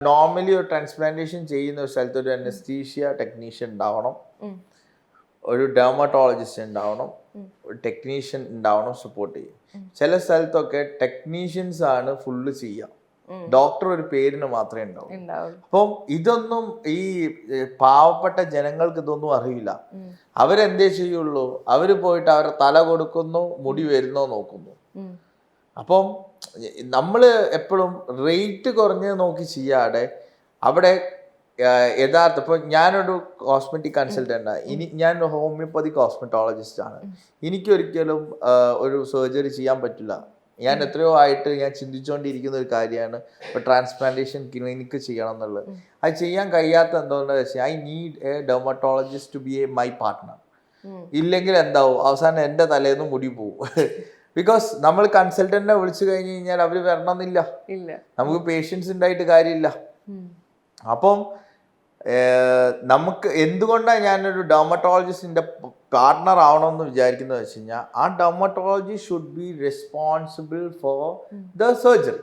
Normally ഒരു transplantation ചെയ്യുന്ന ഒരു സ്ഥലത്ത് ഒരു അനസ്തീഷ്യ ടെക്നീഷ്യൻ ഉണ്ടാവണം, ഒരു ഡെർമറ്റോളജിസ്റ്റ് ഉണ്ടാവണം, ഒരു ടെക്നീഷ്യൻ ഉണ്ടാവണം സപ്പോർട്ട് ചെയ്യും. ചില സ്ഥലത്തൊക്കെ ടെക്നീഷ്യൻസ് ആണ് ഫുള്ള് ചെയ്യുക, ഡോക്ടർ ഒരു പേരിന് മാത്രമേ ഉണ്ടാവൂ. അപ്പം ഇതൊന്നും ഈ പാവപ്പെട്ട ജനങ്ങൾക്ക് ഇതൊന്നും അറിയില്ല. അവരെന്തേ ചെയ്യുള്ളൂ, അവര് പോയിട്ട് അവരുടെ തല കൊടുക്കുന്നു, മുടി വരുന്നോ നോക്കുന്നു. അപ്പം നമ്മൾ എപ്പോഴും റേറ്റ് കുറഞ്ഞ് നോക്കി ചെയ്യാതെ അവിടെ യഥാർത്ഥ ഇപ്പൊ ഞാനൊരു കോസ്മെറ്റിക് കൺസൾട്ടൻ്റ് ആണ്, ഞാൻ ഹോമിയോപ്പതി കോസ്മെറ്റോളജിസ്റ്റ് ആണ്. എനിക്കൊരിക്കലും ഒരു സർജറി ചെയ്യാൻ പറ്റില്ല. ഞാൻ എത്രയോ ആയിട്ട് ഞാൻ ചിന്തിച്ചുകൊണ്ടിരിക്കുന്ന ഒരു കാര്യമാണ് ഇപ്പോൾ ട്രാൻസ്പ്ലാന്റേഷൻ ക്ലിനിക്ക് ചെയ്യണം എന്നുള്ളത്. അത് ചെയ്യാൻ കഴിയാത്ത എന്താണെന്ന് വെച്ചാൽ I need a dermatologist to be a my partner. ഇല്ലെങ്കിൽ എന്താവും, അവസാനം എൻ്റെ തലേന്ന് മുടി പോവും. ബിക്കോസ് നമ്മൾ കൺസൾട്ടന്റിനെ വിളിച്ചു കഴിഞ്ഞ് കഴിഞ്ഞാൽ അവർ വരണമെന്നില്ല, നമുക്ക് പേഷ്യൻസ് ഉണ്ടായിട്ട് കാര്യമില്ല. അപ്പം നമുക്ക് എന്തുകൊണ്ടാണ് ഞാനൊരു ഡെർമറ്റോളജിസ്റ്റിന്റെ പാർട്ട്ണർ ആവണമെന്ന് വിചാരിക്കുന്നത് വെച്ച് കഴിഞ്ഞാൽ ആ dermatology should be responsible for the surgery.